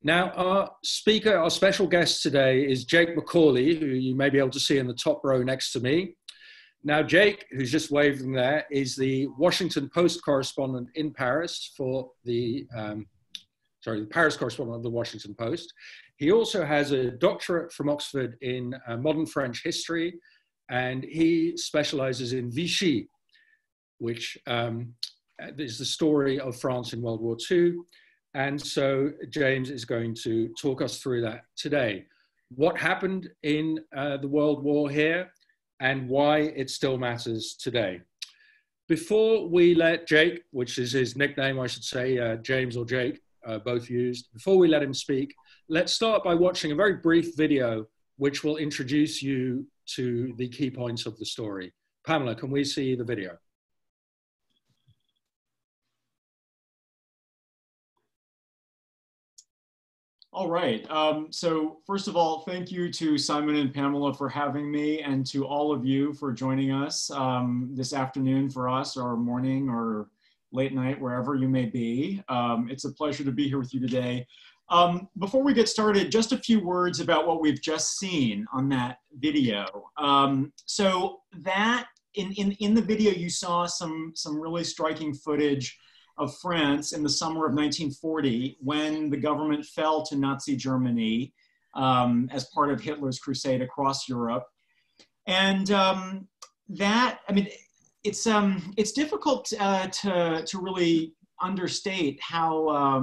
Now, our speaker, our special guest today is Jake McAuley, who you may be able to see in the top row next to me. Now, Jake, who's just waving there, is the Washington Post correspondent in Paris for the Paris correspondent of the Washington Post. He also has a doctorate from Oxford in modern French history, and he specializes in Vichy, which is the story of France in World War II. And so James is going to talk us through that today. What happened in the World War here and why it still matters today. Before we let Jake, which is his nickname, I should say, James or Jake, both used, before we let him speak, let's start by watching a very brief video which will introduce you to the key points of the story. Pamela, can we see the video? All right. So first of all, thank you to Simon and Pamela for having me, and to all of you for joining us this afternoon for us, or morning or late night, wherever you may be. It's a pleasure to be here with you today. Before we get started, just a few words about what we've just seen on that video. So that in the video, you saw some really striking footage of France in the summer of 1940, when the government fell to Nazi Germany as part of Hitler's crusade across Europe. And that, I mean, it's difficult to really understate how,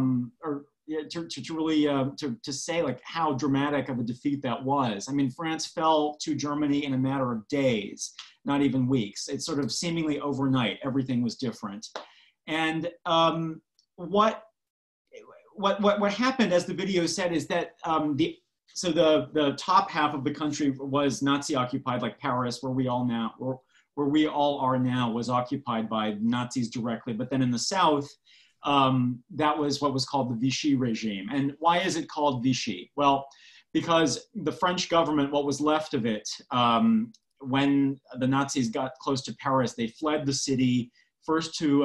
to say like how dramatic of a defeat that was. I mean, France fell to Germany in a matter of days, not even weeks. It's sort of seemingly overnight, everything was different. And what happened, as the video said, is that the top half of the country was Nazi occupied, like Paris, where we all are now, was occupied by Nazis directly. But then in the south, that was what was called the Vichy regime. And why is it called Vichy? Well, because the French government, what was left of it, when the Nazis got close to Paris, they fled the city, first to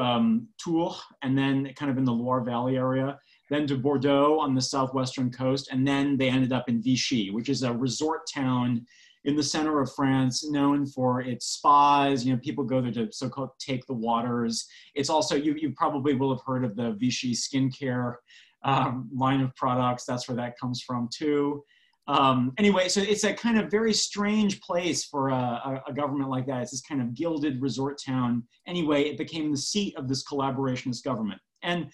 Tours, and then kind of in the Loire Valley area, then to Bordeaux on the southwestern coast, and then they ended up in Vichy, which is a resort town in the center of France, known for its spas. You know, people go there to so-called take the waters. It's also, you probably will have heard of the Vichy skincare line of products. That's where that comes from too. Anyway, so it's a kind of very strange place for a government like that. It's this kind of gilded resort town. Anyway, it became the seat of this collaborationist government. And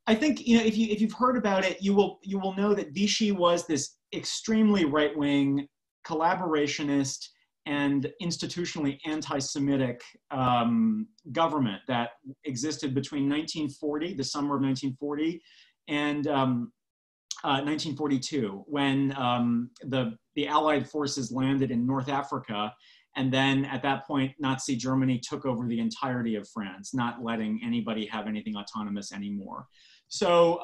I think, you know, if you've heard about it, you will know that Vichy was this extremely right-wing, collaborationist, and institutionally anti-Semitic government that existed between 1940, the summer of 1940, and 1942, when the Allied forces landed in North Africa. And then at that point, Nazi Germany took over the entirety of France, not letting anybody have anything autonomous anymore. So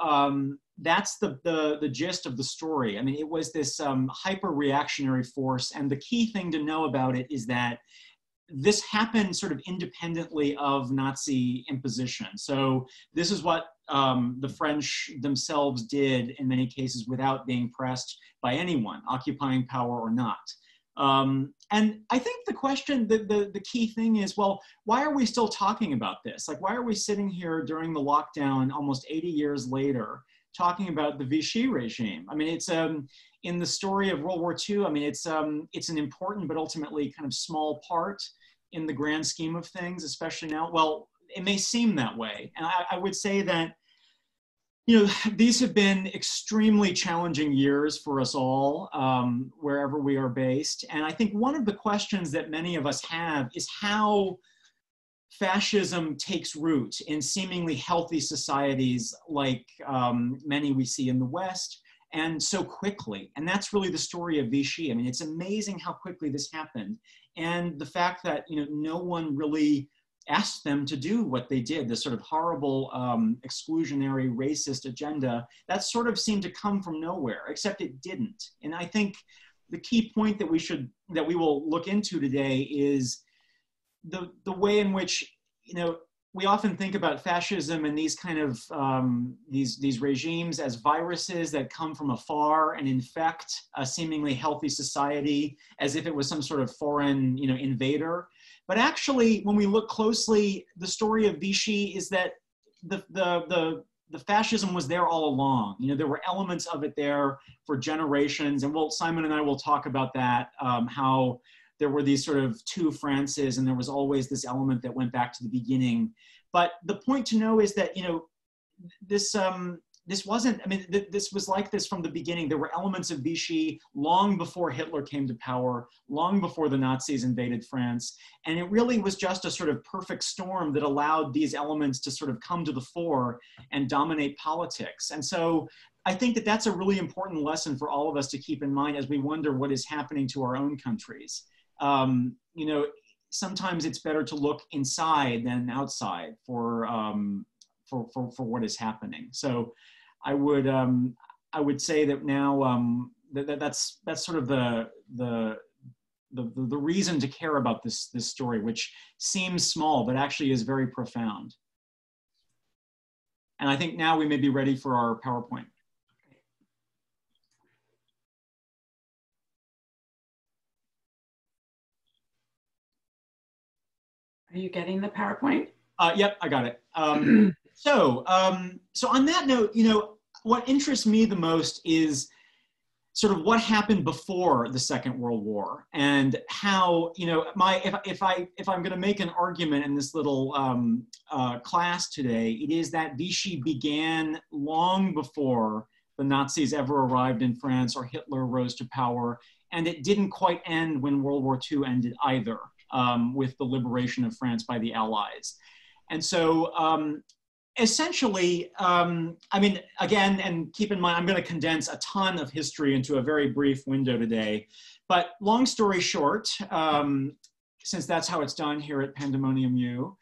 that's the gist of the story. I mean, it was this hyper-reactionary force. And the key thing to know about it is that this happened sort of independently of Nazi imposition. So this is what the French themselves did in many cases without being pressed by anyone, occupying power or not. And I think the question, the key thing is, well, why are we still talking about this? Like, why are we sitting here during the lockdown almost 80 years later talking about the Vichy regime? I mean, it's in the story of World War II, I mean, it's an important but ultimately kind of small part in the grand scheme of things, especially now. Well, it may seem that way. And I would say that, you know, these have been extremely challenging years for us all, wherever we are based. And I think one of the questions that many of us have is how fascism takes root in seemingly healthy societies like many we see in the West, and so quickly. And that's really the story of Vichy. I mean, it's amazing how quickly this happened. And the fact that, you know, no one really asked them to do what they did, this sort of horrible exclusionary racist agenda, that sort of seemed to come from nowhere, except it didn't. And I think the key point that we will look into today is the way in which, you know, we often think about fascism and these kind of these regimes as viruses that come from afar and infect a seemingly healthy society as if it was some sort of foreign, invader. But actually, when we look closely, the story of Vichy is that the fascism was there all along. There were elements of it there for generations, and Simon and I will talk about that, how there were these sort of two Frances, and there was always this element that went back to the beginning. But the point to know is that, this wasn't, this was like this from the beginning. There were elements of Vichy long before Hitler came to power, long before the Nazis invaded France. And it really was just a sort of perfect storm that allowed these elements to sort of come to the fore and dominate politics. And so I think that that's a really important lesson for all of us to keep in mind as we wonder what is happening to our own countries. Sometimes it's better to look inside than outside for what is happening. So I would say that now that's sort of the reason to care about this story, which seems small but actually is very profound. And I think now we may be ready for our PowerPoint. Are you getting the PowerPoint? Yep, I got it. So on that note, what interests me the most is sort of what happened before the Second World War, and how, if I'm going to make an argument in this little class today, it is that Vichy began long before the Nazis ever arrived in France or Hitler rose to power, and it didn't quite end when World War II ended either. With the liberation of France by the Allies. And so essentially, again, and keep in mind, I'm going to condense a ton of history into a very brief window today. But long story short, since that's how it's done here at Pandemonium U,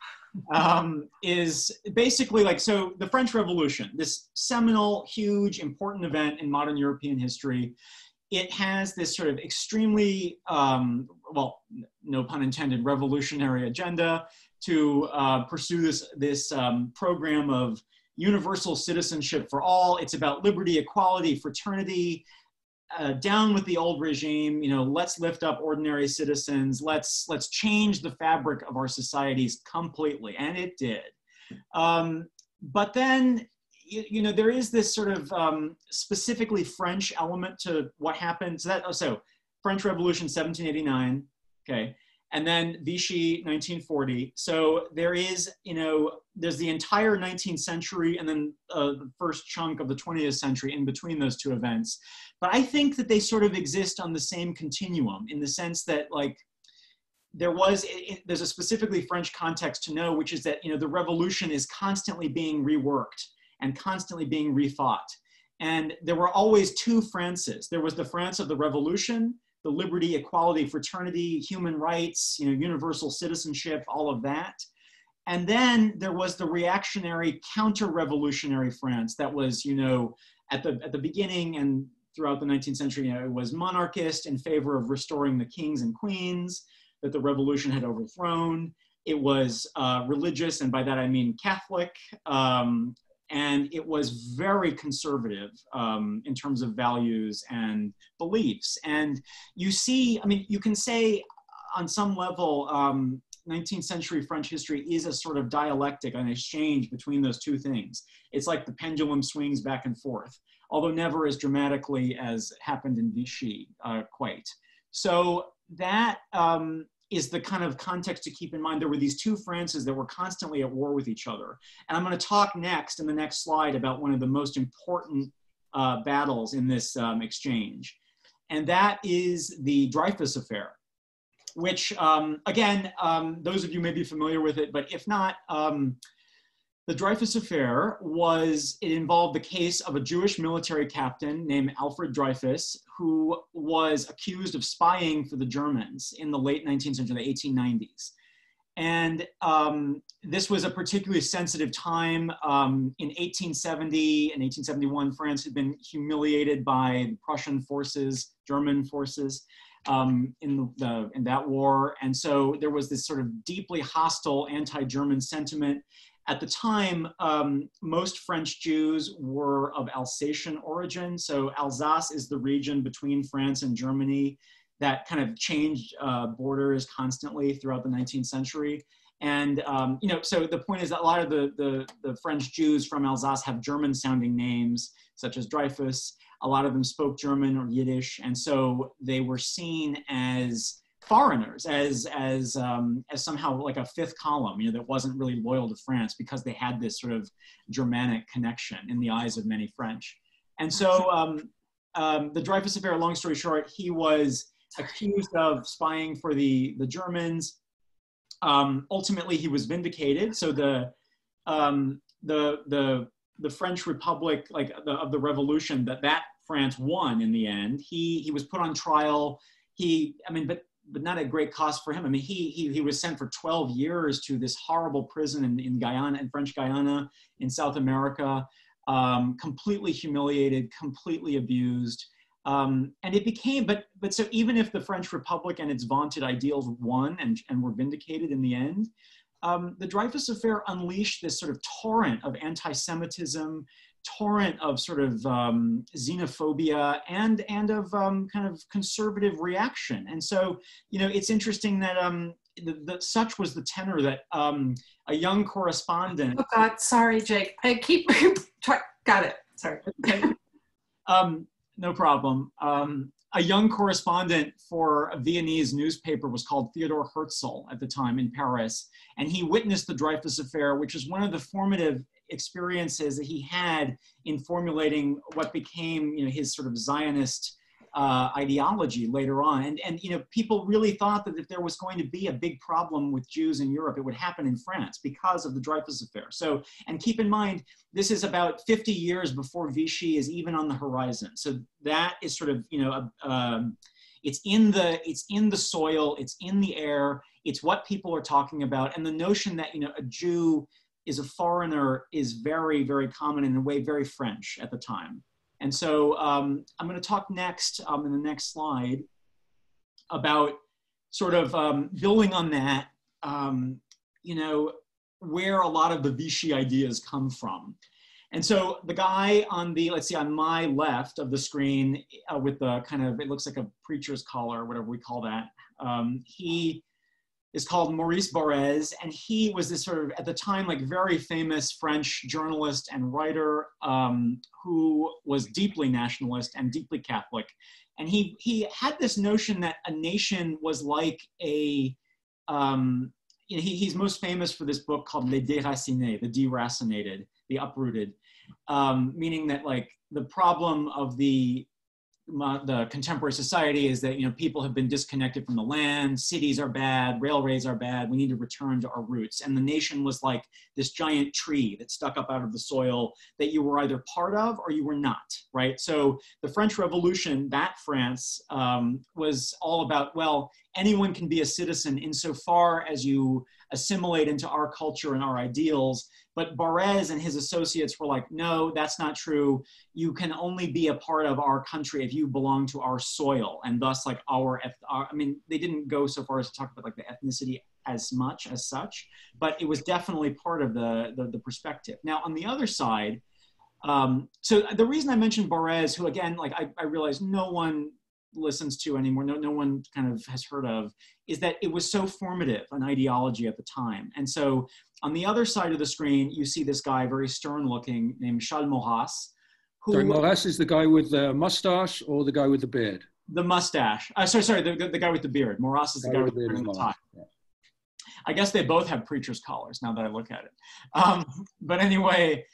is basically so the French Revolution, this seminal, huge, important event in modern European history. It has this sort of extremely, well, no pun intended, revolutionary agenda to pursue this program of universal citizenship for all. It's about liberty, equality, fraternity, down with the old regime. Let's lift up ordinary citizens. Let's change the fabric of our societies completely, and it did. But then, there is this sort of specifically French element to what happened. So French Revolution, 1789, okay, and then Vichy, 1940. So there is, there's the entire 19th century and then the first chunk of the 20th century in between those two events. But I think that they sort of exist on the same continuum in the sense that, there's a specifically French context to know, which is that, the revolution is constantly being reworked and constantly being rethought. And there were always two Frances. There was the France of the Revolution, the liberty, equality, fraternity, human rights, universal citizenship, all of that. And then there was the reactionary, counter-revolutionary France that was, at the beginning and throughout the 19th century, it was monarchist in favor of restoring the kings and queens that the revolution had overthrown. It was religious, and by that I mean Catholic, and it was very conservative in terms of values and beliefs. And you see, you can say on some level, 19th century French history is a sort of dialectic, an exchange between those two things. It's like the pendulum swings back and forth, although never as dramatically as happened in Vichy, quite. So that is the kind of context to keep in mind. There were these two Frances that were constantly at war with each other. And I'm going to talk next in the next slide about one of the most important battles in this exchange. And that is the Dreyfus Affair, which again, those of you may be familiar with it, but if not, the Dreyfus Affair it involved the case of a Jewish military captain named Alfred Dreyfus, who was accused of spying for the Germans in the late 19th century, the 1890s. And this was a particularly sensitive time. In 1870 and 1871, France had been humiliated by the Prussian forces, German forces. in that war. And so there was this sort of deeply hostile anti-German sentiment. At the time, most French Jews were of Alsatian origin. So Alsace is the region between France and Germany that kind of changed borders constantly throughout the 19th century. And, so the point is that a lot of the French Jews from Alsace have German sounding names, such as Dreyfus. A lot of them spoke German or Yiddish. And so they were seen as foreigners, as somehow like a fifth column, that wasn't really loyal to France because they had this sort of Germanic connection in the eyes of many French. And so the Dreyfus Affair, long story short, he was accused of spying for the Germans. Ultimately, he was vindicated. So the French Republic, of the Revolution, that France won in the end. He was put on trial. But not at great cost for him. I mean, he was sent for 12 years to this horrible prison in Guyana, in French Guyana, in South America, completely humiliated, completely abused. And it became, but so even if the French Republic and its vaunted ideals won and were vindicated in the end, the Dreyfus Affair unleashed this sort of torrent of anti-Semitism, torrent of sort of xenophobia and of kind of conservative reaction. And so, it's interesting that such was the tenor that a young correspondent. Oh God, sorry, Jake. I keep got it. Sorry. No problem. A young correspondent for a Viennese newspaper was called Theodor Herzl at the time in Paris, and he witnessed the Dreyfus Affair, which is one of the formative experiences that he had in formulating what became, his sort of Zionist ideology later on. And people really thought that if there was going to be a big problem with Jews in Europe, it would happen in France because of the Dreyfus Affair. So, and keep in mind, this is about 50 years before Vichy is even on the horizon. So that is sort of, it's in the soil, it's in the air, it's what people are talking about. And the notion that, a Jew is a foreigner is very, very common, in a way very French at the time. And so I'm going to talk next in the next slide about sort of building on that, where a lot of the Vichy ideas come from. And so the guy on the, let's see, on my left of the screen with the kind of, it looks like a preacher's collar, whatever we call that, he is called Maurice Barrès, and he was this sort of, at the time, like very famous French journalist and writer who was deeply nationalist and deeply Catholic. And he had this notion that a nation was like a, he's most famous for this book called Les Déracinés, the deracinated, the uprooted, meaning that like the problem of the contemporary society is that, people have been disconnected from the land, cities are bad, railways are bad, we need to return to our roots. And the nation was like this giant tree that stuck up out of the soil that you were either part of or you were not, right? So the French Revolution, that France, was all about, well, anyone can be a citizen insofar as you assimilate into our culture and our ideals. But Barrès and his associates were like, no, that's not true. You can only be a part of our country if you belong to our soil, and thus like I mean, they didn't go so far as to talk about like the ethnicity as much as such, but it was definitely part of the perspective. Now, on the other side, so the reason I mentioned Barrès, who again, like I realized no one listens to anymore, no one kind of has heard of, is that it was so formative an ideology at the time. And so on the other side of the screen, you see this guy, very stern looking, named Charles Maurras. Sorry, Maurras is the guy with the mustache or the guy with the beard? The mustache. Sorry, the guy with the beard. Maurras is the guy with the beard and the tie. Yeah. I guess they both have preacher's collars now that I look at it. But anyway,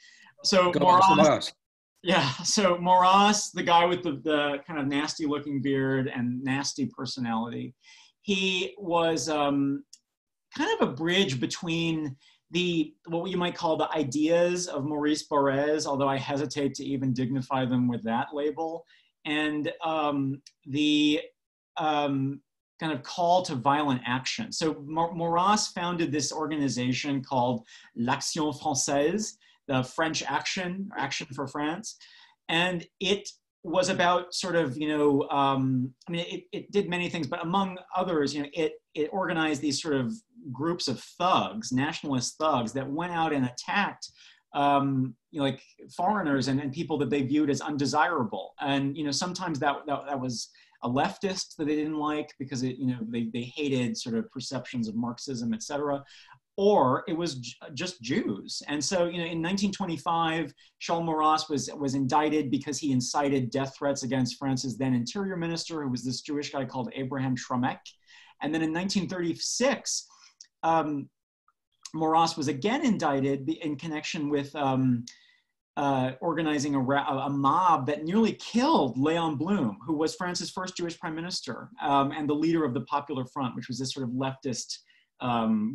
so Maurras. Yeah, so Maurras, the guy with the kind of nasty looking beard and nasty personality, he was kind of a bridge between what you might call the ideas of Maurice Barrès, although I hesitate to even dignify them with that label, and the kind of call to violent action. So Maurras founded this organization called l'Action Française, the French Action, or Action for France. And it was about sort of, I mean, it did many things, but among others, it organized these sort of groups of thugs, nationalist thugs, that went out and attacked like foreigners and people that they viewed as undesirable. And, sometimes that was a leftist that they didn't like because they hated sort of perceptions of Marxism, etc. Or it was just Jews. And so, in 1925, Charles Maurras was indicted because he incited death threats against France's then interior minister, who was this Jewish guy called Abraham Schramek. And then in 1936, Maurras was again indicted in connection with organizing a mob that nearly killed Léon Blum, who was France's first Jewish prime minister and the leader of the Popular Front, which was this sort of leftist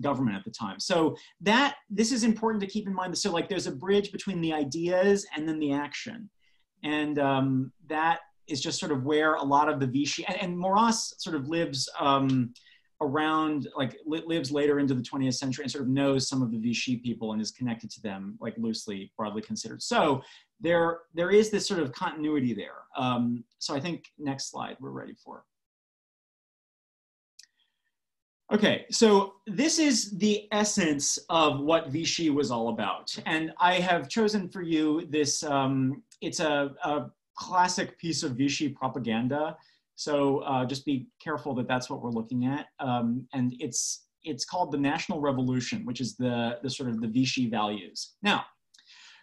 government at the time. So this is important to keep in mind. So like there's a bridge between the ideas and then the action. And that is just sort of where a lot of the Vichy, and Maurras sort of lives around, like lives later into the 20th century and sort of knows some of the Vichy people and is connected to them, like loosely, broadly considered. So there is this sort of continuity there. So I think next slide we're ready for. Okay, so this is the essence of what Vichy was all about. And I have chosen for you this, it's a classic piece of Vichy propaganda. So just be careful that that's what we're looking at. And it's called the National Revolution, which is the sort of the Vichy values. Now,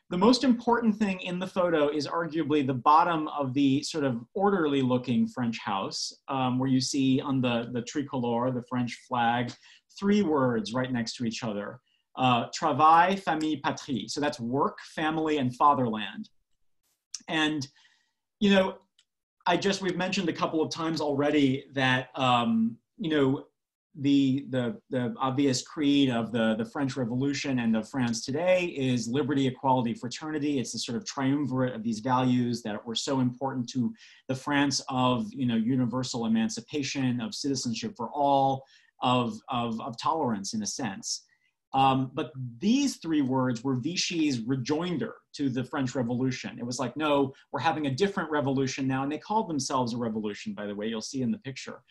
the most important thing in the photo is arguably the bottom of the sort of orderly looking French house, where you see on the tricolore, the French flag, 3 words right next to each other. Travail, famille, patrie. So that's work, family, and fatherland. And, we've mentioned a couple of times already that, the obvious creed of the French Revolution and of France today is liberty, equality, fraternity. It's the sort of triumvirate of these values that were so important to the France of universal emancipation, of citizenship for all, of tolerance in a sense. But these 3 words were Vichy's rejoinder to the French Revolution. It was like, no, we're having a different revolution now. And they called themselves a revolution, by the way, you'll see in the picture.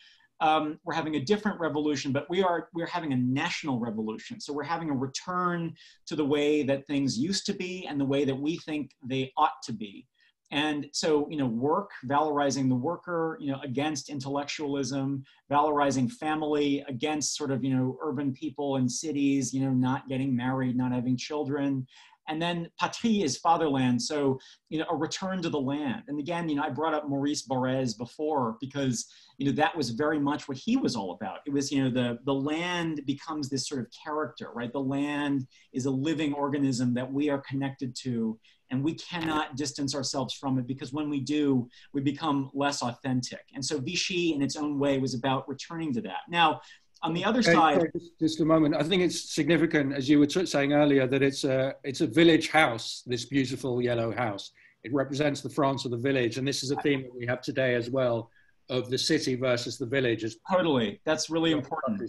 We're having a different revolution, but we're having a national revolution. So we're having a return to the way that things used to be and the way that we think they ought to be. And so, work, valorizing the worker, against intellectualism, valorizing family against sort of, urban people in cities, not getting married, not having children. And then patrie is fatherland, so a return to the land. And again, I brought up Maurice Barrès before because that was very much what he was all about. It was the land becomes this sort of character, right? The land is a living organism that we are connected to, and we cannot distance ourselves from it because when we do, we become less authentic. And so Vichy, in its own way, was about returning to that. Now, on the other side, sorry, just a moment. I think it's significant, as you were saying earlier, that it's a village house. This beautiful yellow house. It represents the France of the village, and this is a theme that we have today as well, of the city versus the village. Totally, that's really important.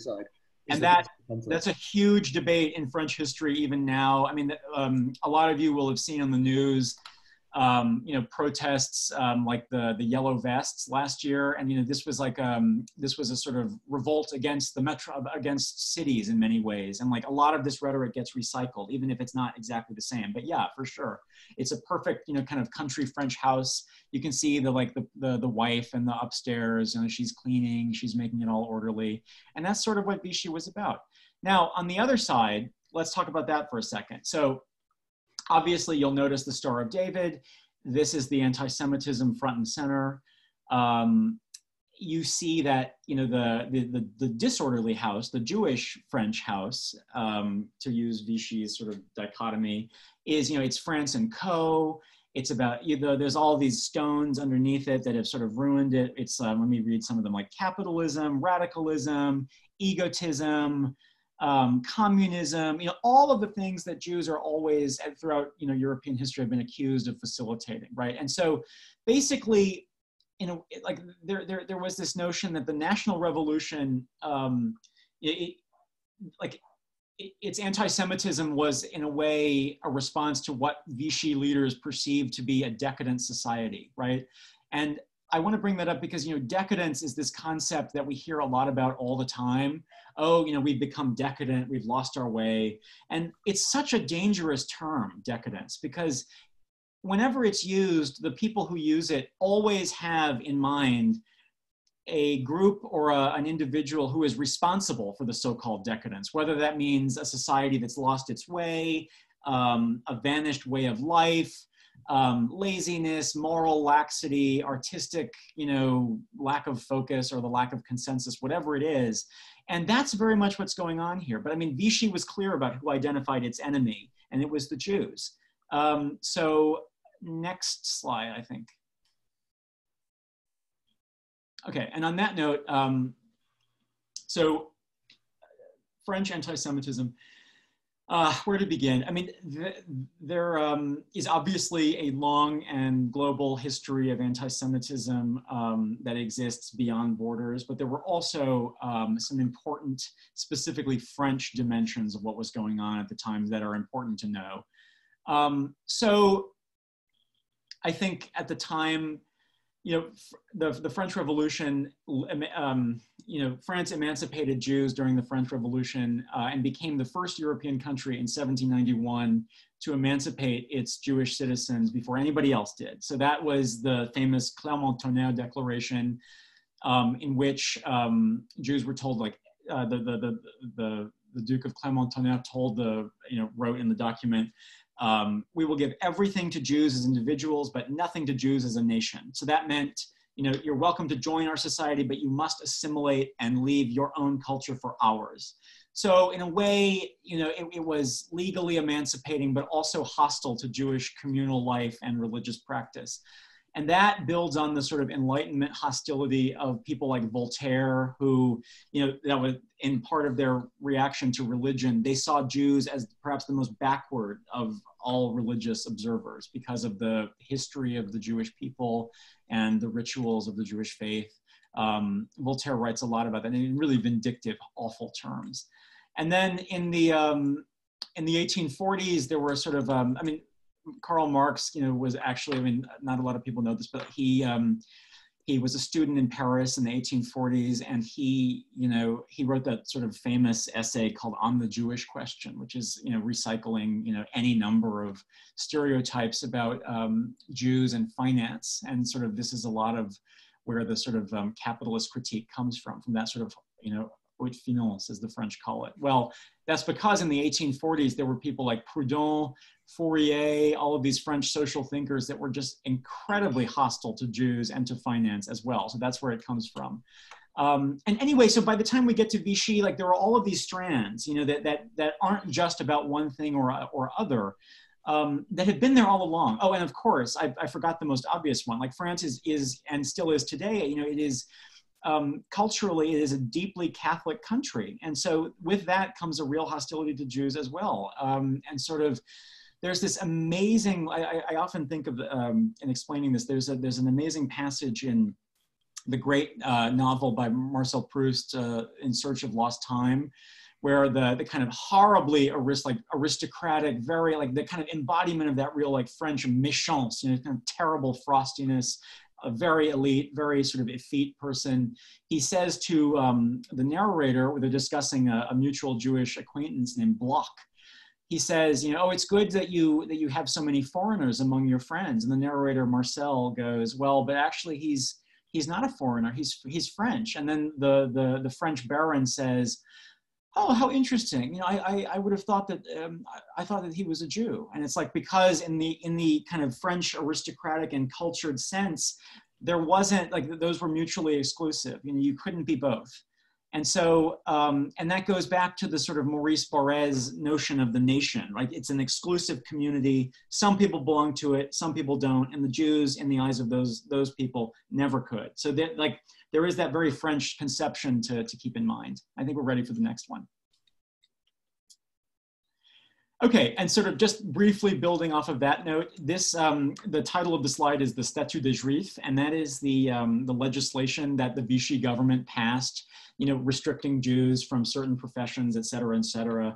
And that's a huge debate in French history even now. I mean, a lot of you will have seen on the news, protests like the yellow vests last year, and this was like this was a sort of revolt against the metro, against cities in many ways, and like a lot of this rhetoric gets recycled, even if it's not exactly the same. But yeah, for sure, it's a perfect kind of country French house. You can see the wife and the upstairs, she's cleaning, she's making it all orderly, and that's sort of what Vichy was about. Now, on the other side, let's talk about that for a second. So obviously, you'll notice the Star of David. This is the anti-Semitism front and center. You see that the disorderly house, the Jewish French house, to use Vichy's sort of dichotomy, is it's France and Co. It's about there's all these stones underneath it that have sort of ruined it. It's let me read some of them, like capitalism, radicalism, egotism, communism, all of the things that Jews are always throughout, European history have been accused of facilitating, right? And so basically, like there was this notion that the national revolution, its anti-Semitism was in a way a response to what Vichy leaders perceived to be a decadent society, right? And I want to bring that up because, decadence is this concept that we hear a lot about all the time. Oh, we've become decadent, we've lost our way. And it's such a dangerous term, decadence, because whenever it's used, the people who use it always have in mind a group or an individual who is responsible for the so-called decadence, whether that means a society that's lost its way, a vanished way of life, laziness, moral laxity, artistic, lack of focus or the lack of consensus, whatever it is. And that's very much what's going on here. But I mean, Vichy was clear about who identified its enemy, and it was the Jews. So next slide, I think. Okay, and on that note, so French anti-Semitism, where to begin? I mean, there is obviously a long and global history of anti-Semitism that exists beyond borders, but there were also some important, specifically French dimensions of what was going on at the time that are important to know. So I think at the time, the French Revolution, France emancipated Jews during the French Revolution and became the first European country in 1791 to emancipate its Jewish citizens before anybody else did. So that was the famous Clermont-Tonnerre Declaration, in which Jews were told, like the Duke of Clermont-Tonnerre told wrote in the document, we will give everything to Jews as individuals, but nothing to Jews as a nation. So that meant, you're welcome to join our society, but you must assimilate and leave your own culture for ours. So in a way, it was legally emancipating, but also hostile to Jewish communal life and religious practice. And that builds on the sort of Enlightenment hostility of people like Voltaire, who, that was in part of their reaction to religion. They saw Jews as perhaps the most backward of all religious observers because of the history of the Jewish people and the rituals of the Jewish faith. Voltaire writes a lot about that in really vindictive, awful terms. And then in the 1840s, there were sort of, Karl Marx, was actually, not a lot of people know this, but he was a student in Paris in the 1840s, and he wrote that sort of famous essay called On the Jewish Question, which is, recycling, any number of stereotypes about Jews and finance. And sort of, this is a lot of where the sort of capitalist critique comes from that sort of, haute finance, as the French call it. Well, that's because in the 1840s, there were people like Proudhon, Fourier, all of these French social thinkers that were just incredibly hostile to Jews and to finance as well. So that's where it comes from. And anyway, so by the time we get to Vichy, like there are all of these strands, that aren't just about one thing or other, that have been there all along. Oh, and of course, I forgot the most obvious one. Like France is and still is today, it is, culturally, it is a deeply Catholic country. And so with that comes a real hostility to Jews as well. And sort of, there's this amazing, I often think of, in explaining this, there's an amazing passage in the great novel by Marcel Proust, In Search of Lost Time, where the kind of horribly aristocratic, very the kind of embodiment of that real French méchance, kind of terrible frostiness, a very elite, very sort of effete person. He says to the narrator, where they're discussing a mutual Jewish acquaintance named Bloch, he says, oh, it's good that you have so many foreigners among your friends. And the narrator, Marcel, goes, well, but actually he's not a foreigner, he's French. And then the French baron says, oh, how interesting. I would have thought that, I thought that he was a Jew. And it's because in the kind of French aristocratic and cultured sense, there wasn't, those were mutually exclusive. You couldn't be both. And so, and that goes back to the sort of Maurice Barrès notion of the nation, right? It's an exclusive community. Some people belong to it, some people don't. And the Jews, in the eyes of those people, never could. So there is that very French conception to keep in mind. I think we're ready for the next one. Okay, and sort of just briefly building off of that note, this the title of the slide is the Statut des Juifs, and that is the legislation that the Vichy government passed, restricting Jews from certain professions, et cetera, et cetera.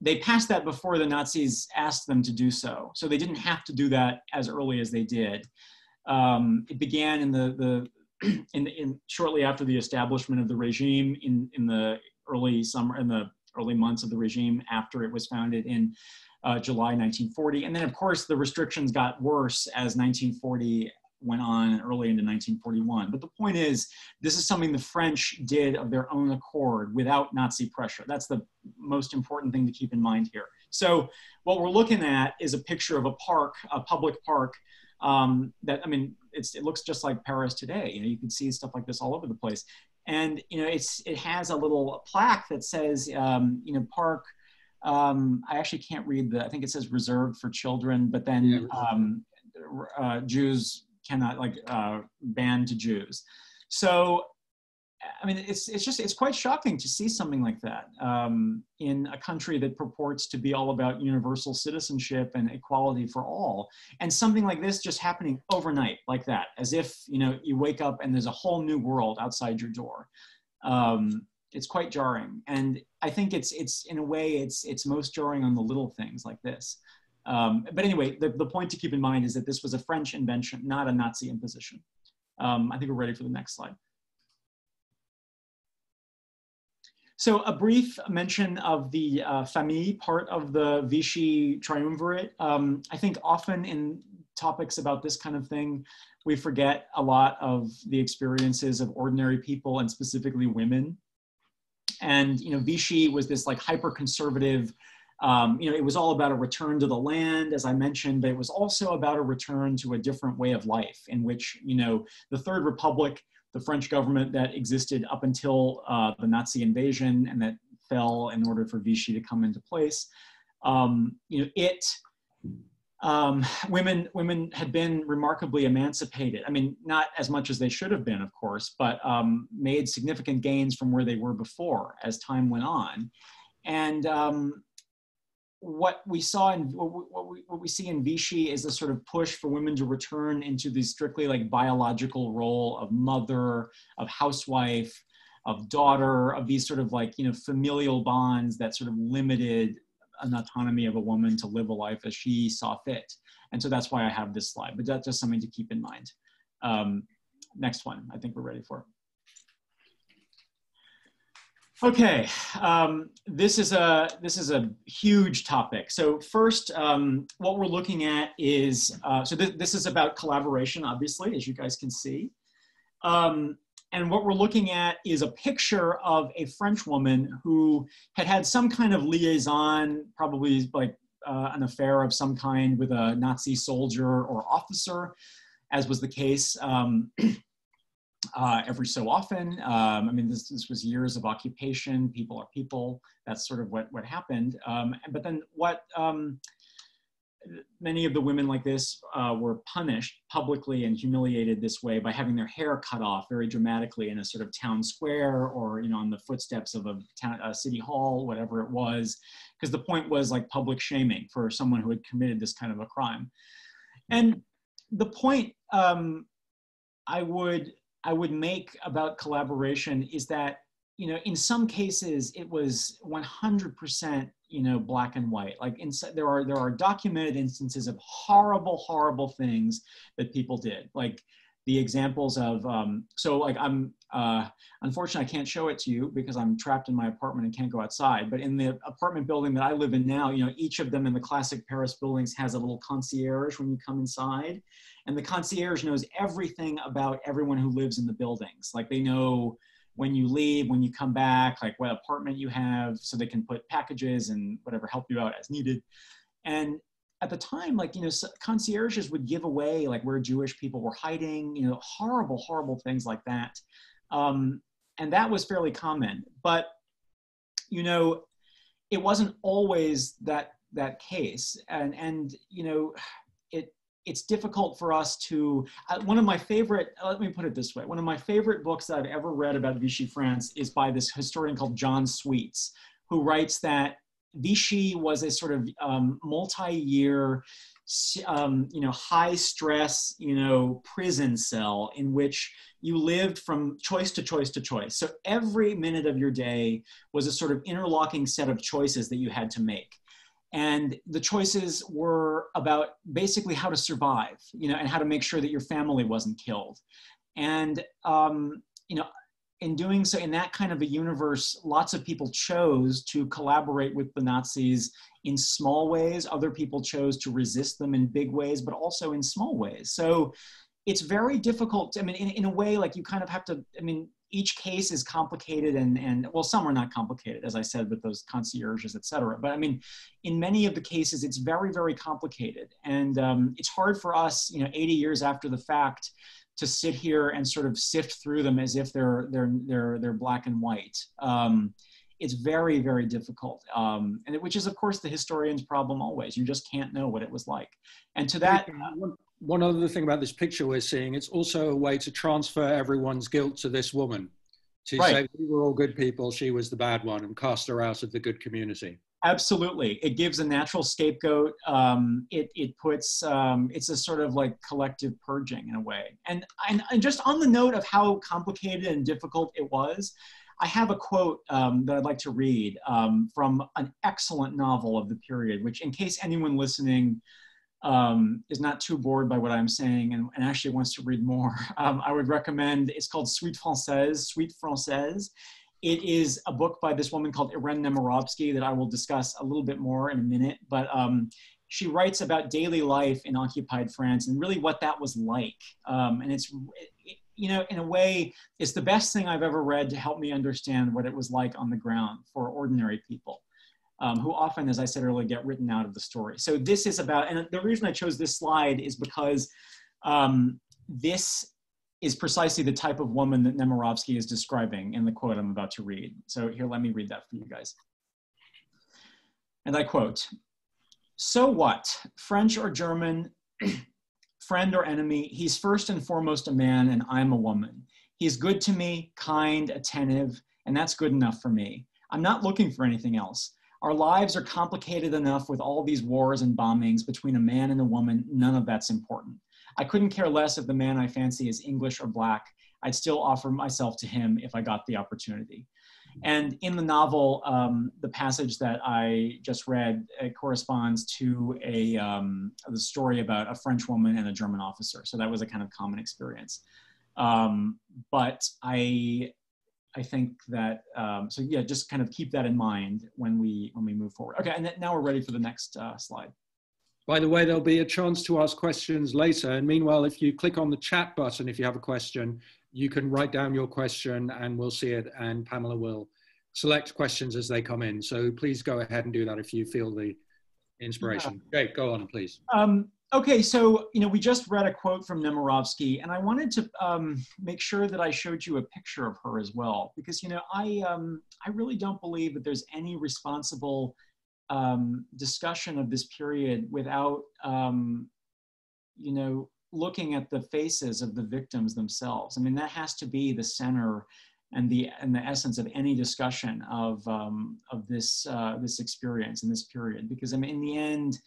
They passed that before the Nazis asked them to do so. So they didn't have to do that as early as they did. It began in shortly after the establishment of the regime in the early months of the regime after it was founded in July 1940. And then, of course, the restrictions got worse as 1940 went on and early into 1941. But the point is, this is something the French did of their own accord without Nazi pressure. That's the most important thing to keep in mind here. So what we're looking at is a picture of a park, a public park, that, I mean, it looks just like Paris today. You know, you can see stuff like this all over the place. And, you know, it has a little plaque that says, you know, park, I actually can't read I think it says reserved for children, but then Jews cannot, like, banned to Jews. So, I mean, it's quite shocking to see something like that in a country that purports to be all about universal citizenship and equality for all. And something like this just happening overnight like that, as if, you know, you wake up and there's a whole new world outside your door. It's quite jarring. And I think it's in a way, it's most jarring on the little things like this. But anyway, the point to keep in mind is that this was a French invention, not a Nazi imposition. I think we're ready for the next slide. So a brief mention of the famille part of the Vichy triumvirate. I think often in topics about this kind of thing, we forget a lot of the experiences of ordinary people and specifically women. And, you know, Vichy was this like hyper-conservative, you know, it was all about a return to the land, as I mentioned, but it was also about a return to a different way of life in which, you know, the Third Republic, the French government that existed up until the Nazi invasion and that fell in order for Vichy to come into place, you know, women had been remarkably emancipated. I mean, not as much as they should have been, of course, but made significant gains from where they were before as time went on. And what we saw in what we see in Vichy is a sort of push for women to return into the strictly like biological role of mother, of housewife, of daughter, of these sort of like, you know, familial bonds that sort of limited an autonomy of a woman to live a life as she saw fit. And so that's why I have this slide, but that's just something to keep in mind. Next one, I think we're ready for. Okay, this is a huge topic. So first, what we're looking at is, so this is about collaboration, obviously, as you guys can see. And what we're looking at is a picture of a French woman who had some kind of liaison, probably like an affair of some kind with a Nazi soldier or officer, as was the case every so often. I mean, this was years of occupation, people are people, that's sort of what happened. But then what many of the women like this were punished publicly and humiliated this way by having their hair cut off very dramatically in a sort of town square or, you know, on the footsteps of a city hall, whatever it was, because the point was like public shaming for someone who had committed this kind of a crime. And the point I would make about collaboration is that, you know, in some cases it was 100%, you know, black and white. Like there are documented instances of horrible, horrible things that people did. Like the examples of, so like unfortunately I can't show it to you because I'm trapped in my apartment and can't go outside, but in the apartment building that I live in now, you know, each of them in the classic Paris buildings has a little concierge when you come inside. And the concierge knows everything about everyone who lives in the buildings. Like they know when you leave, when you come back, like what apartment you have, so they can put packages and whatever, help you out as needed. And at the time, like, you know, concierges would give away like where Jewish people were hiding, you know, horrible, horrible things like that. And that was fairly common, but, you know, it wasn't always that case. And you know, it's difficult for us to, one of my favorite, let me put it this way, one of my favorite books that I've ever read about Vichy France is by this historian called John Sweets, who writes that Vichy was a sort of multi-year, you know, high stress, you know, prison cell in which you lived from choice to choice to choice. So every minute of your day was a sort of interlocking set of choices that you had to make. And the choices were about basically how to survive, you know, and how to make sure that your family wasn't killed. And, you know, in doing so, in that kind of a universe, lots of people chose to collaborate with the Nazis in small ways. Other people chose to resist them in big ways, but also in small ways. So it's very difficult. I mean, in a way, like you kind of have to, I mean, each case is complicated and well, some are not complicated, as I said, with those concierges, et cetera. But I mean, in many of the cases, it's very, very complicated. And it's hard for us, you know, 80 years after the fact, to sit here and sort of sift through them as if they're black and white. It's very, very difficult. And which is, of course, the historian's problem always. You just can't know what it was like. And to that... One other thing about this picture we're seeing, it's also a way to transfer everyone's guilt to this woman. To say we were all good people, she was the bad one, and cast her out of the good community. Absolutely. It gives a natural scapegoat. It puts, it's a sort of like collective purging in a way. And just on the note of how complicated and difficult it was, I have a quote that I'd like to read from an excellent novel of the period, which in case anyone listening is not too bored by what I'm saying and actually wants to read more, I would recommend, it's called Suite Française. It is a book by this woman called Irène Nemirovsky that I will discuss a little bit more in a minute, but she writes about daily life in occupied France and really what that was like. And you know, in a way, it's the best thing I've ever read to help me understand what it was like on the ground for ordinary people. Who often, as I said earlier, get written out of the story. So this is about, and the reason I chose this slide is because this is precisely the type of woman that Nemirovsky is describing in the quote I'm about to read. So here, let me read that for you guys. And I quote, "So what, French or German, friend or enemy, he's first and foremost a man and I'm a woman. He's good to me, kind, attentive, and that's good enough for me. I'm not looking for anything else. Our lives are complicated enough with all these wars and bombings between a man and a woman. None of that's important. I couldn't care less if the man I fancy is English or black. I'd still offer myself to him if I got the opportunity." And in the novel, the passage that I just read corresponds to the story about a French woman and a German officer. So that was a kind of common experience. But I think that, so yeah, just kind of keep that in mind when we move forward. Okay, and now we're ready for the next slide. By the way, there'll be a chance to ask questions later. And meanwhile, if you click on the chat button, if you have a question, you can write down your question and we'll see it and Pamela will select questions as they come in. So please go ahead and do that if you feel the inspiration. Okay, go on, please. Okay, so, you know, we just read a quote from Nemirovsky, and I wanted to make sure that I showed you a picture of her as well, because, you know, I really don't believe that there's any responsible discussion of this period without, you know, looking at the faces of the victims themselves. I mean, that has to be the center and the essence of any discussion of this experience in this period, because I mean, in the end,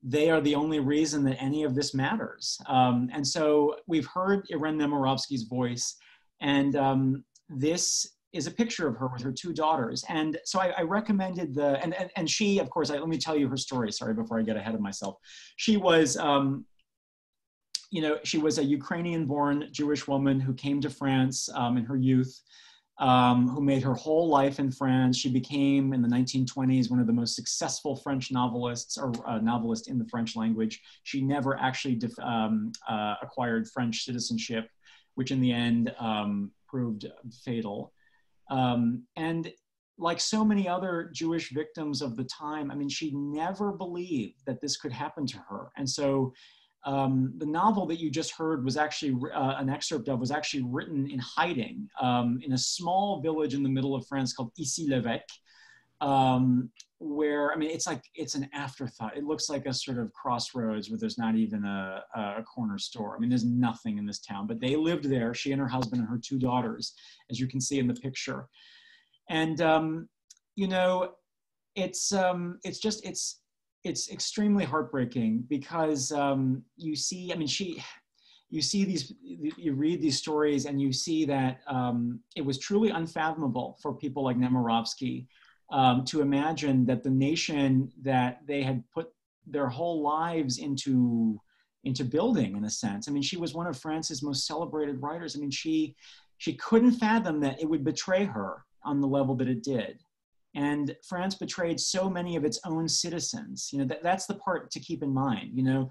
they are the only reason that any of this matters. And so we've heard Irène Nemirovsky's voice, and this is a picture of her with her two daughters. And so I recommended and she, of course, let me tell you her story, sorry, before I get ahead of myself. She was, you know, she was a Ukrainian-born Jewish woman who came to France in her youth, who made her whole life in France. She became, in the 1920s, one of the most successful French novelists, or novelist in the French language. She never actually acquired French citizenship, which in the end proved fatal. And like so many other Jewish victims of the time, I mean, she never believed that this could happen to her. And so the novel that you just heard was actually an excerpt of, was actually written in hiding in a small village in the middle of France called Issy-l'Évêque, where, I mean, it's an afterthought. It looks like a sort of crossroads where there's not even a corner store. I mean, there's nothing in this town, but they lived there, she and her husband and her two daughters, as you can see in the picture. And, you know, it's extremely heartbreaking because you see, I mean, you read these stories and you see that it was truly unfathomable for people like Nemirovsky to imagine that the nation that they had put their whole lives into building, in a sense. I mean, she was one of France's most celebrated writers. I mean, she couldn't fathom that it would betray her on the level that it did. And France betrayed so many of its own citizens. You know, that's the part to keep in mind. You know,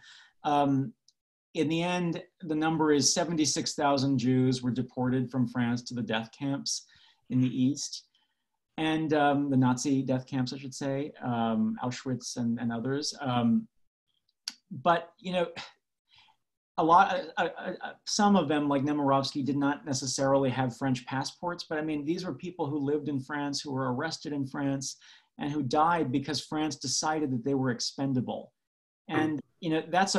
in the end, the number is 76,000 Jews were deported from France to the death camps in the East. And the Nazi death camps, I should say, Auschwitz and others. But, you know, some of them, like Nemirovsky, did not necessarily have French passports, but I mean, these were people who lived in France, who were arrested in France, and who died because France decided that they were expendable. And, you know, that's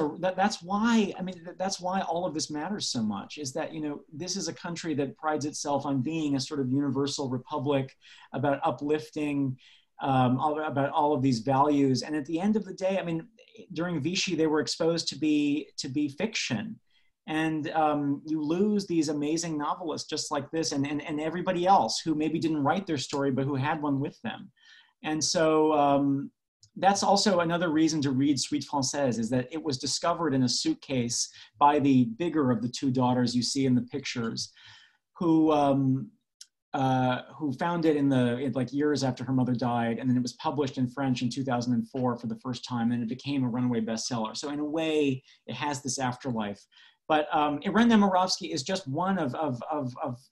why, I mean, that's why all of this matters so much, is that, you know, this is a country that prides itself on being a sort of universal republic, about uplifting, about all of these values. And at the end of the day, I mean, during Vichy, they were exposed to be fiction. And you lose these amazing novelists just like this, and everybody else who maybe didn't write their story, but who had one with them. And so that's also another reason to read Suite Française, is that it was discovered in a suitcase by the bigger of the two daughters you see in the pictures, who found it like years after her mother died, and then it was published in French in 2004 for the first time, and it became a runaway bestseller. So in a way, it has this afterlife. But Irène Nemirovsky is just one of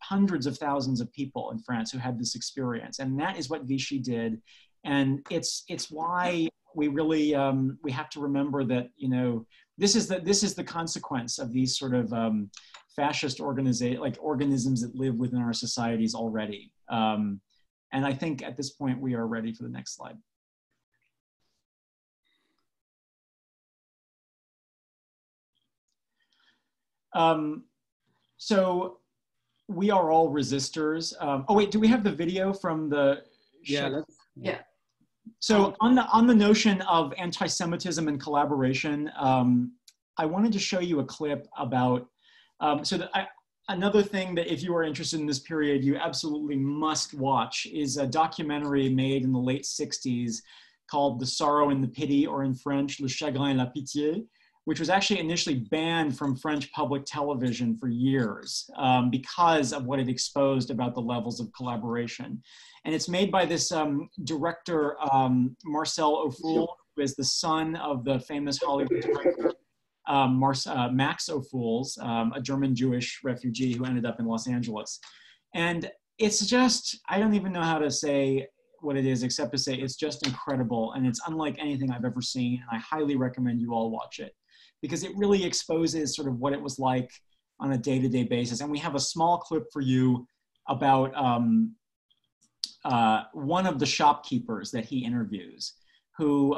hundreds of thousands of people in France who had this experience, and that is what Vichy did. And it's why we really we have to remember that, you know, this is the consequence of these sort of fascist organisms that live within our societies already. And I think at this point we are ready for the next slide. So we are all resistors. Oh wait, do we have the video from the? Yeah. Yeah. So on the notion of anti-Semitism and collaboration, I wanted to show you a clip about, another thing that if you are interested in this period, you absolutely must watch is a documentary made in the late 60s called The Sorrow and the Pity, or in French, Le Chagrin et la Pitié, which was actually initially banned from French public television for years because of what it exposed about the levels of collaboration. And it's made by this director, Marcel Ophüls, who is the son of the famous Hollywood director, Max Ophüls, a German Jewish refugee who ended up in Los Angeles. And it's just, I don't even know how to say what it is, except to say it's just incredible. And it's unlike anything I've ever seen. And I highly recommend you all watch it, because it really exposes sort of what it was like on a day-to-day basis. And we have a small clip for you about one of the shopkeepers that he interviews, who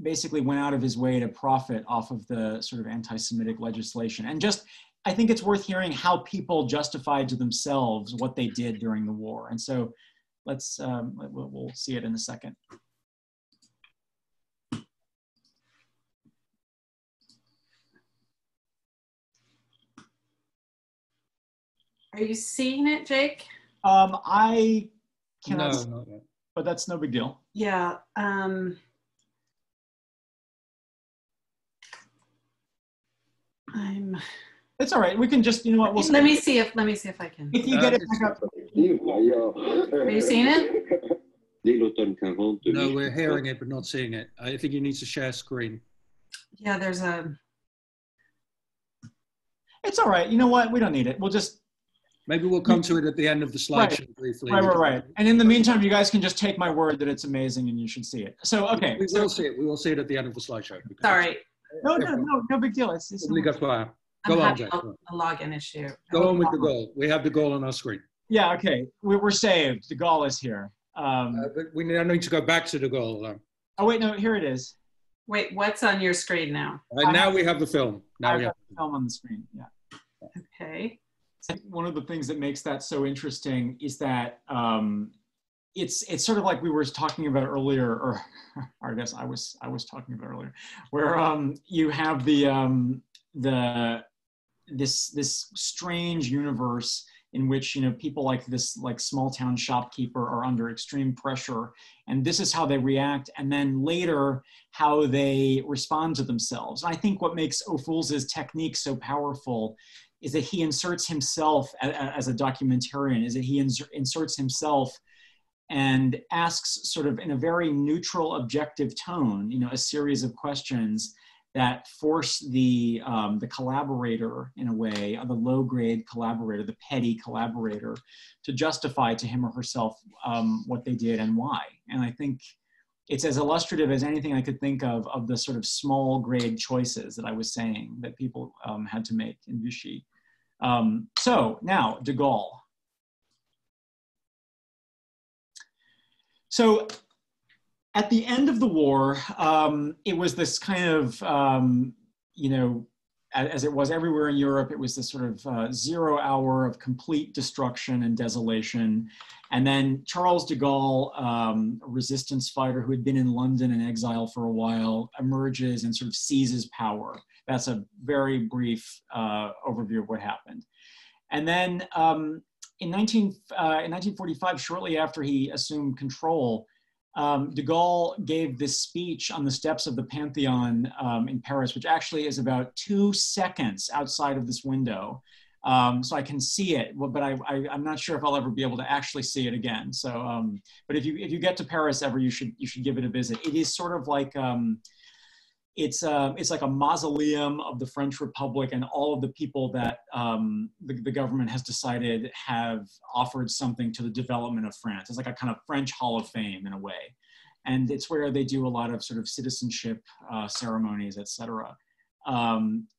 basically went out of his way to profit off of the sort of anti-Semitic legislation. And just, I think it's worth hearing how people justified to themselves what they did during the war. And so let's, we'll see it in a second. Are you seeing it, Jake? I cannot, No, not yet. but that's no big deal. Yeah. It's all right. We can just, you know what? We'll let me see if I can. if you get it back up. Are you seeing it? No, we're hearing it, but not seeing it. I think you need to share screen. Yeah, there's a. It's all right. You know what? We don't need it. We'll just. Maybe we'll come to it at the end of the slideshow briefly. Right. And in the meantime, you guys can just take my word that it's amazing and you should see it. So, okay. We will see it. We will see it at the end of the slideshow. Sorry. No big deal. It's Go on, Jack. A login issue. Go on with the goal. We have the goal on our screen. Yeah, okay. We're saved. The goal is here. But we now need to go back to the goal. Oh, wait, no, here it is. Wait, what's on your screen now? Now we have the film. Now we have the film on the screen, yeah. Okay. One of the things that makes that so interesting is that it's sort of like we were talking about earlier, or I guess I was talking about earlier, where you have this strange universe in which, you know, people like this, like small town shopkeeper are under extreme pressure. And this is how they react. And then later, how they respond to themselves. And I think what makes Ophuls' technique so powerful is that he inserts himself as a documentarian, is that he inserts himself and asks sort of in a very neutral, objective tone, you know, a series of questions that force the collaborator, in a way, the low-grade collaborator, the petty collaborator, to justify to him or herself what they did and why. And I think it's as illustrative as anything I could think of the sort of small-grade choices that I was saying that people had to make in Vichy. So now, de Gaulle. So at the end of the war, it was this kind of, you know, as it was everywhere in Europe, it was this sort of 0 hour of complete destruction and desolation. And then Charles de Gaulle, a resistance fighter who had been in London in exile for a while, emerges and sort of seizes power. That's a very brief overview of what happened. And then in 1945, shortly after he assumed control, de Gaulle gave this speech on the steps of the Pantheon in Paris, which actually is about 2 seconds outside of this window. So I can see it, but I'm not sure if I'll ever be able to actually see it again. So, but if you get to Paris ever, you should give it a visit. It is sort of like, it's like a mausoleum of the French Republic and all of the people that the government has decided have offered something to the development of France. It's like a kind of French Hall of Fame in a way. And it's where they do a lot of sort of citizenship ceremonies, etc.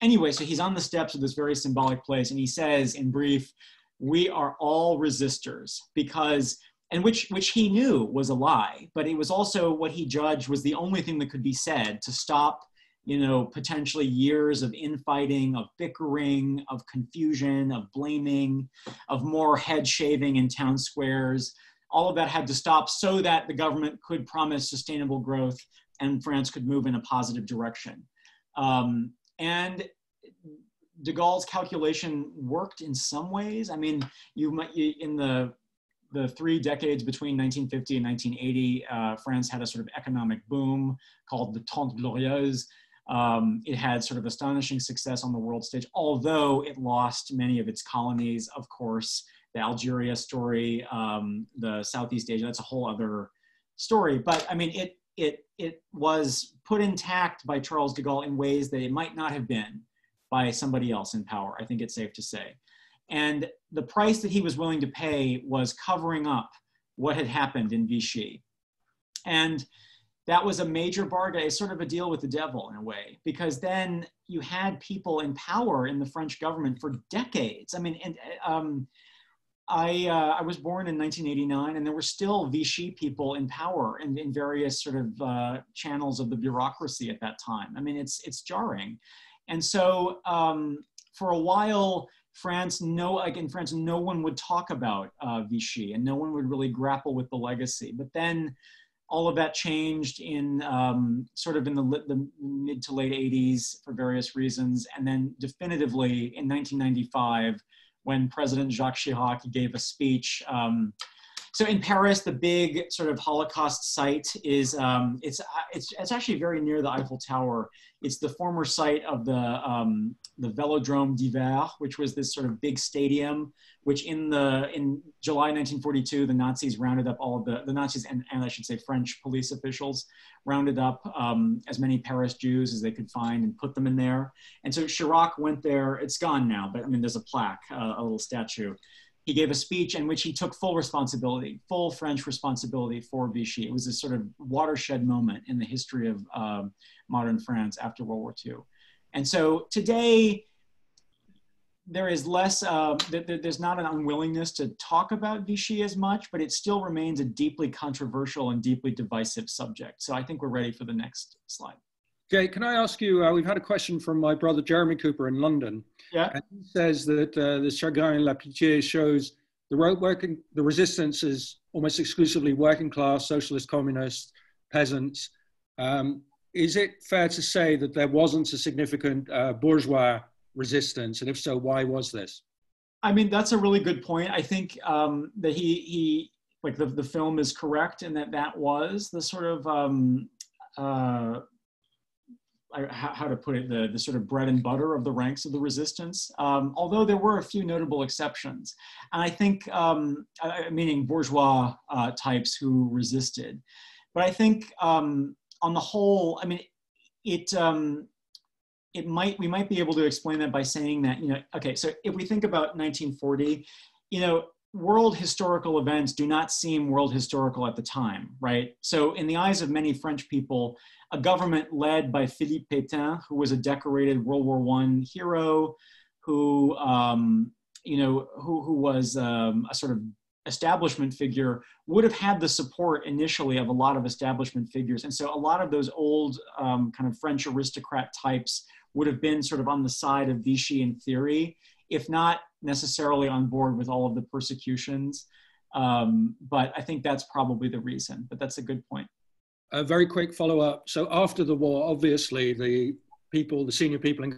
Anyway, so he's on the steps of this very symbolic place, and he says in brief, "We are all resistors," because, and which he knew was a lie, but it was also what he judged was the only thing that could be said to stop, you know, potentially years of infighting, of bickering, of confusion, of blaming, of more head shaving in town squares. All of that had to stop so that the government could promise sustainable growth and France could move in a positive direction. And de Gaulle's calculation worked in some ways. I mean, in the 3 decades between 1950 and 1980, France had a sort of economic boom called the Trente Glorieuses. It had sort of astonishing success on the world stage, although it lost many of its colonies, of course. The Algeria story, the Southeast Asia, that's a whole other story. But I mean, it was put intact by Charles de Gaulle in ways that it might not have been by somebody else in power, I think it's safe to say. And the price that he was willing to pay was covering up what had happened in Vichy. And that was a major bargain, it's sort of a deal with the devil in a way, because then you had people in power in the French government for decades. I mean, and I was born in 1989, and there were still Vichy people in power in various sort of channels of the bureaucracy at that time. I mean, it's jarring. And so for a while, in France, no one would talk about Vichy, and no one would really grapple with the legacy. But then all of that changed in sort of in the mid to late 80s for various reasons. And then definitively in 1995, when President Jacques Chirac gave a speech. So in Paris, the big sort of Holocaust site is, it's actually very near the Eiffel Tower. It's the former site of the Velodrome d'Hiver, which was this sort of big stadium, which in July 1942, the Nazis rounded up all of the Nazis and I should say French police officials rounded up as many Paris Jews as they could find and put them in there. And so Chirac went there. It's gone now, but I mean, there's a plaque, a little statue. He gave a speech in which he took full responsibility, full French responsibility for Vichy. It was this sort of watershed moment in the history of modern France after World War II. And so today, there is less, there's not an unwillingness to talk about Vichy as much, but it still remains a deeply controversial and deeply divisive subject. So I think we're ready for the next slide. Jay, can I ask you, we've had a question from my brother Jeremy Cooper in London. Yeah. And he says that the Chagrin et la Pitié shows the resistance is almost exclusively working class, socialist, communist, peasants. Is it fair to say that there wasn't a significant bourgeois resistance? And if so, why was this? I mean, that's a really good point. I think that he like the film is correct in that was the sort of, how to put it, the sort of bread and butter of the ranks of the resistance, although there were a few notable exceptions. And I think, meaning bourgeois types who resisted. But I think on the whole, I mean, we might be able to explain that by saying that, okay, so if we think about 1940, world historical events do not seem world historical at the time, right? So in the eyes of many French people, a government led by Philippe Pétain, who was a decorated World War I hero, who was a sort of establishment figure, would have had the support initially of a lot of establishment figures. And so a lot of those old kind of French aristocrat types would have been sort of on the side of Vichy in theory, if not necessarily on board with all of the persecutions. But I think that's probably the reason, but that's a good point. A very quick follow-up. So after the war, obviously the senior people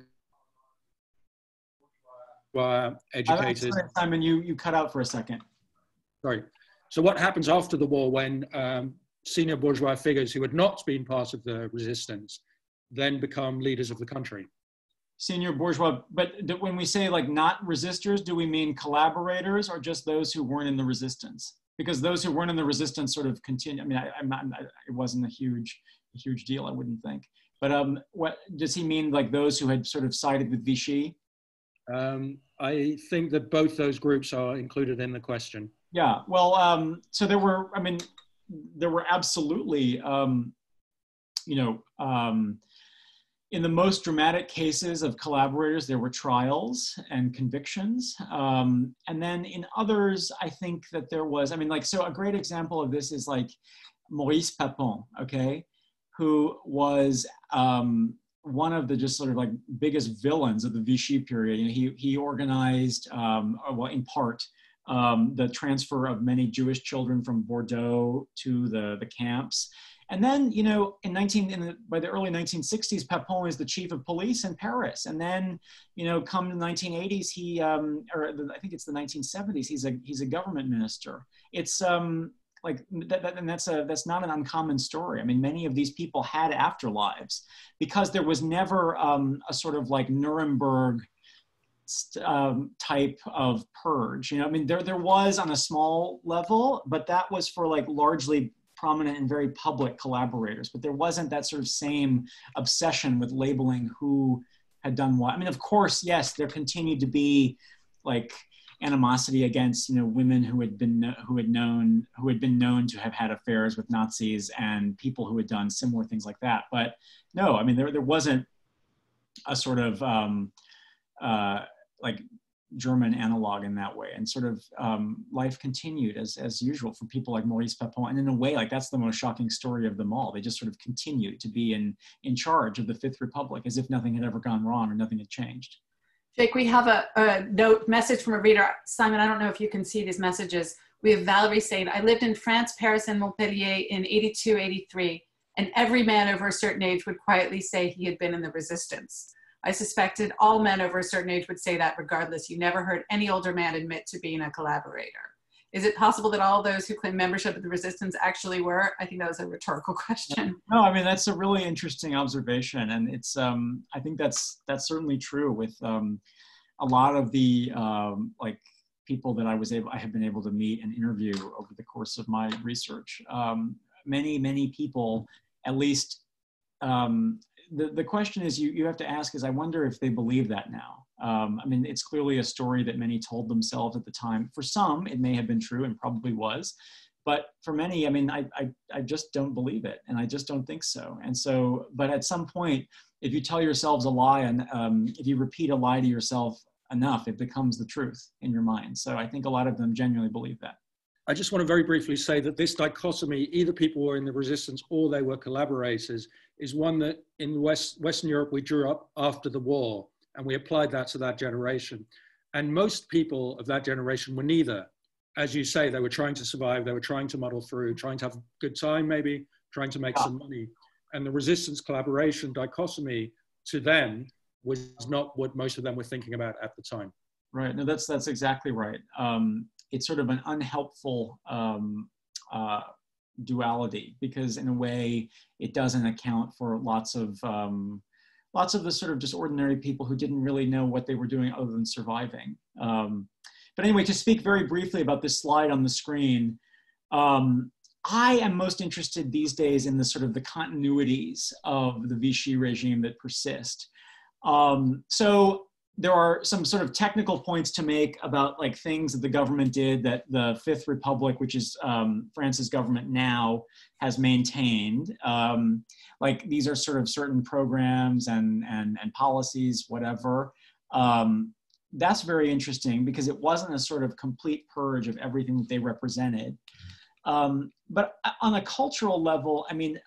were educated. Sorry, Simon, you cut out for a second. Sorry. So what happens after the war when senior bourgeois figures who had not been part of the resistance then become leaders of the country? Senior bourgeois, but when we say like not resistors, do we mean collaborators or just those who weren't in the resistance? Because those who weren't in the resistance sort of continue. I mean, it wasn't a huge deal, I wouldn't think. But what does he mean, like those who had sort of sided with Vichy? I think that both those groups are included in the question. Yeah, well, so there were absolutely, in the most dramatic cases of collaborators, there were trials and convictions. And then in others, I think that there was, so a great example of this is like Maurice Papon, okay, who was one of the just sort of like biggest villains of the Vichy period. He organized, well, in part, the transfer of many Jewish children from Bordeaux to the camps. And then, by the early 1960s, Papon is the chief of police in Paris. And then, come the 1980s, I think it's the 1970s, he's a government minister. It's like that, and that's not an uncommon story. I mean, many of these people had afterlives because there was never a sort of like Nuremberg type of purge. There was on a small level, but that was for like largely prominent and very public collaborators, but there wasn't that sort of same obsession with labeling who had done what. Of course, yes, there continued to be like animosity against, women who had been known to have had affairs with Nazis and people who had done similar things like that. But no, there wasn't a sort of like German analog in that way, and sort of life continued as usual for people like Maurice Papon. And in a way, like that's the most shocking story of them all. They just sort of continued to be in charge of the Fifth Republic as if nothing had ever gone wrong or nothing had changed. Jake, we have a message from a reader. Simon, I don't know if you can see these messages. We have Valerie saying, I lived in France, Paris, and Montpellier in 82, 83, and every man over a certain age would quietly say he had been in the resistance. I suspected all men over a certain age would say that regardless. You never heard any older man admit to being a collaborator. Is it possible that all those who claim membership of the resistance actually were? I think that was a rhetorical question. No, that's a really interesting observation. And it's, I think that's certainly true with a lot of the like people that I have been able to meet and interview over the course of my research. Many people, at least, the question is you have to ask is, I wonder if they believe that now. It's clearly a story that many told themselves at the time. For some, it may have been true and probably was. But for many, I just don't believe it. And I just don't think so. And so, but at some point, if you tell yourselves a lie and if you repeat a lie to yourself enough, it becomes the truth in your mind. So I think a lot of them genuinely believe that. I just want to very briefly say that this dichotomy, either people were in the resistance or they were collaborators, is one that in Western Europe we drew up after the war, and we applied that to that generation. And most people of that generation were neither. As you say, they were trying to survive, they were trying to muddle through, trying to have a good time maybe, trying to make some money. And the resistance collaboration dichotomy to them was not what most of them were thinking about at the time. Right. No, that's exactly right. It's sort of an unhelpful duality, because in a way it doesn't account for lots of the sort of just ordinary people who didn't really know what they were doing other than surviving. But anyway, to speak very briefly about this slide on the screen, I am most interested these days in the sort of the continuities of the Vichy regime that persist. So there are some sort of technical points to make about like things that the government did that the Fifth Republic, which is France's government now, has maintained. Like these are sort of certain programs and policies, whatever. That's very interesting because it wasn't a sort of complete purge of everything that they represented. But on a cultural level, I mean,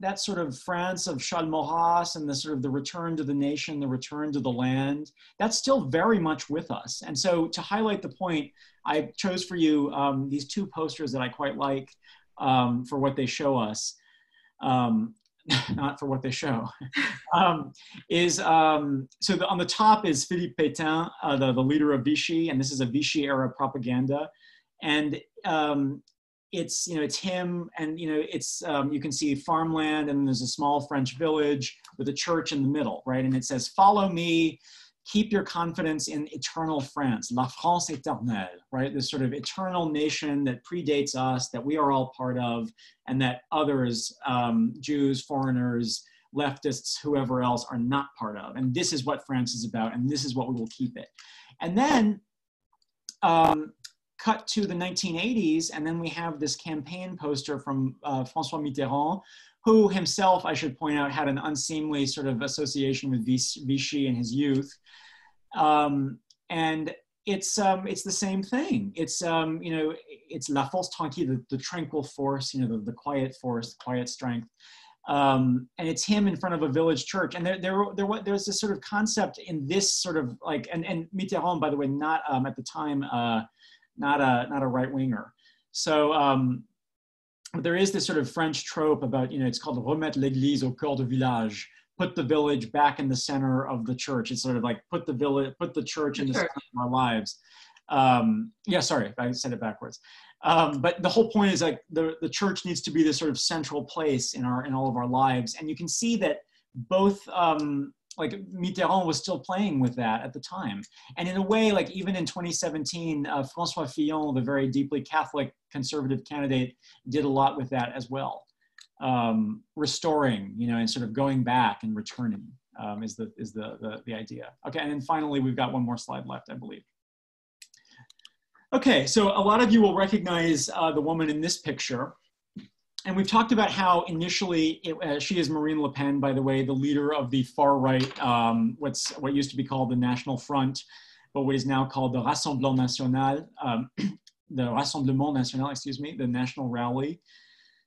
that sort of France of Charles Maurras and the sort of the return to the nation, the return to the land, that's still very much with us. And so to highlight the point, I chose for you these two posters that I quite like for what they show us. Not for what they show. On the top is Philippe Pétain, the leader of Vichy, and this is a Vichy era propaganda. And it's him, and it's you can see farmland, and there's a small French village with a church in the middle, right? And it says, "Follow me, keep your confidence in eternal France, la France éternelle," right? This sort of eternal nation that predates us, that we are all part of, and that others, Jews, foreigners, leftists, whoever else, are not part of. And this is what France is about, and this is what we will keep it. And then cut to the 1980s, and then we have this campaign poster from François Mitterrand, who himself, I should point out, had an unseemly sort of association with Vichy in his youth. And it's the same thing. It's it's la force tranquille, the tranquil force, the quiet force, quiet strength. And it's him in front of a village church. And there's this sort of concept in this sort of like, and Mitterrand, by the way, not at the time, not a right winger. So there is this sort of French trope about, it's called remettre l'église au cœur du village, put the village back in the center of the church. It's sort of like put the church in the center of our lives. Yeah, sorry, I said it backwards. But the whole point is like the church needs to be this sort of central place in all of our lives. And you can see that both like Mitterrand was still playing with that at the time. And in a way, like even in 2017, François Fillon, the very deeply Catholic conservative candidate, did a lot with that as well. Restoring, and sort of going back and returning is the idea. Okay, and then finally, we've got one more slide left, I believe. Okay, so a lot of you will recognize the woman in this picture. And we've talked about how initially, she is Marine Le Pen, by the way, the leader of the far right, what used to be called the National Front, but what is now called the Rassemblement National, the National Rally.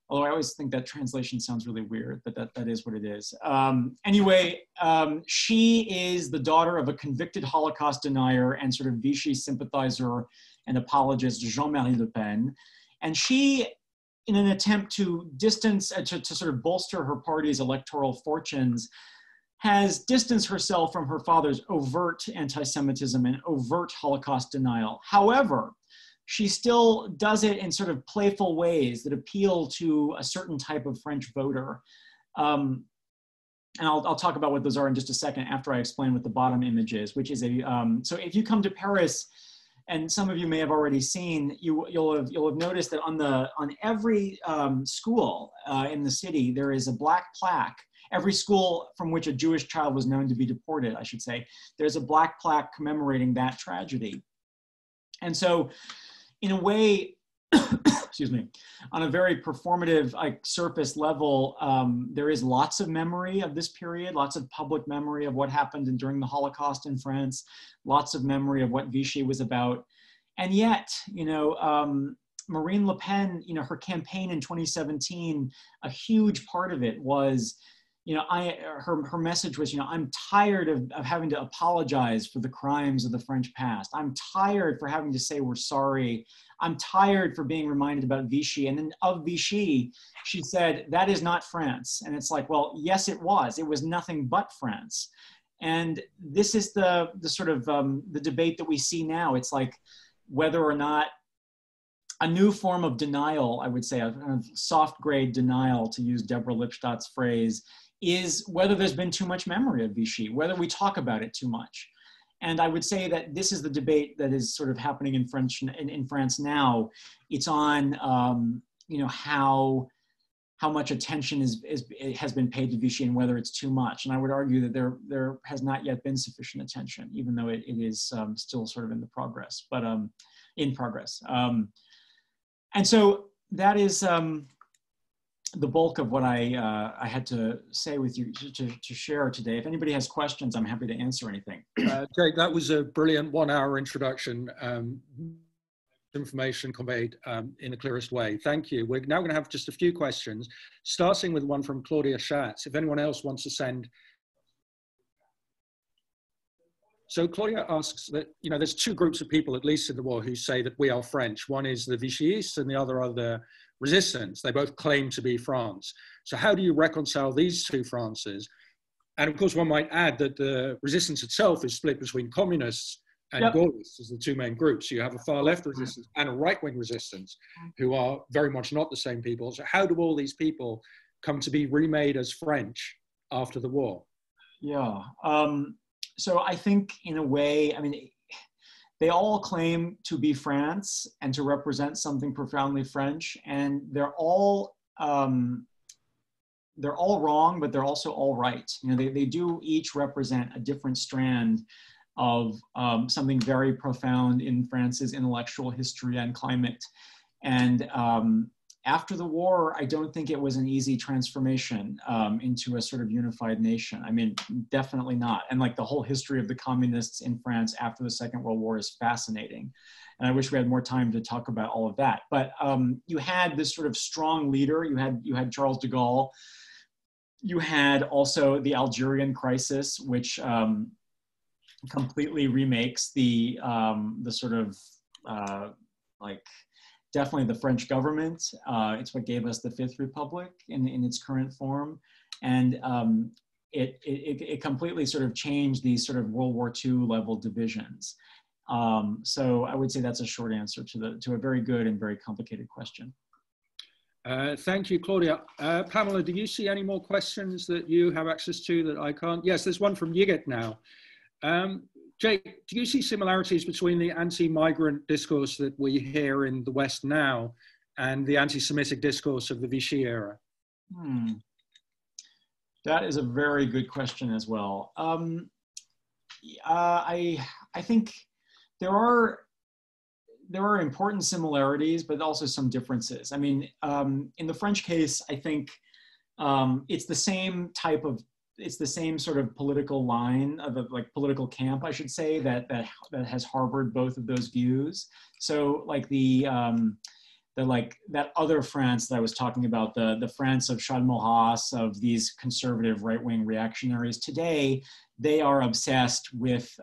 Although I always think that translation sounds really weird, but that is what it is. Anyway, she is the daughter of a convicted Holocaust denier and sort of Vichy sympathizer and apologist, Jean-Marie Le Pen. And she, in an attempt to distance, to sort of bolster her party's electoral fortunes, has distanced herself from her father's overt anti-Semitism and overt Holocaust denial. However, she still does it in sort of playful ways that appeal to a certain type of French voter. And I'll talk about what those are in just a second after I explain what the bottom image is, which is so if you come to Paris, and some of you may have already seen, you'll have noticed that on every school in the city, there is a black plaque. Every school from which a Jewish child was known to be deported, I should say, there's a black plaque commemorating that tragedy. And so, in a way, excuse me, on a very performative, like surface level, there is lots of memory of this period, lots of public memory of what happened during the Holocaust in France, lots of memory of what Vichy was about. And yet, Marine Le Pen, her campaign in 2017, a huge part of it was, her message was, I'm tired of having to apologize for the crimes of the French past. I'm tired for having to say we're sorry. I'm tired for being reminded about Vichy. And then of Vichy, she said, that is not France. And it's like, well, yes, it was. It was nothing but France. And this is the sort of the debate that we see now. It's like whether or not a new form of denial, I would say, a kind of soft grade denial, to use Deborah Lipstadt's phrase, is whether there's been too much memory of Vichy, whether we talk about it too much. And I would say that this is the debate that is sort of happening in France now. It's on, you know, how much attention has been paid to Vichy and whether it's too much. And I would argue that there has not yet been sufficient attention, even though it is still sort of in progress. And so that is the bulk of what I had to say with you to share today. If anybody has questions, I'm happy to answer anything. Jake, that was a brilliant 1 hour introduction. Information conveyed in the clearest way. Thank you. We're now going to have just a few questions, starting with one from Claudia Schatz. If anyone else wants to send. So Claudia asks that, you know, there's two groups of people, at least in the war, who say that we are French. One is the Vichyists and the other are the resistance. They both claim to be France. So how do you reconcile these two Frances? And of course, one might add that the resistance itself is split between communists and Gaullists as the two main groups. So you have a far left resistance and a right-wing resistance who are very much not the same people. So how do all these people come to be remade as French after the war? Yeah. So I think in a way, I mean, they all claim to be France and to represent something profoundly French, and they're all wrong, but they're also all right. You know, they do each represent a different strand of something very profound in France's intellectual history and climate. And after the war, I don't think it was an easy transformation into a sort of unified nation. I mean, definitely not. And like the whole history of the communists in France after the Second World War is fascinating. And I wish we had more time to talk about all of that. But you had this sort of strong leader. You had Charles de Gaulle. You had also the Algerian crisis, which completely remakes the sort of like, definitely the French government. It's what gave us the Fifth Republic in its current form. And it completely sort of changed these sort of World War II level divisions. So I would say that's a short answer to a very good and very complicated question. Thank you, Claudia. Pamela, do you see any more questions that you have access to that I can't? Yes, there's one from Yigit now. Jake, do you see similarities between the anti-migrant discourse that we hear in the West now and the anti-Semitic discourse of the Vichy era? That is a very good question as well. I think there are important similarities, but also some differences. I mean, in the French case, I think it's the same sort of political line of like political camp, I should say, that has harbored both of those views. So like that other France that I was talking about, the France of Charles Maurras, of these conservative right-wing reactionaries today, they are obsessed with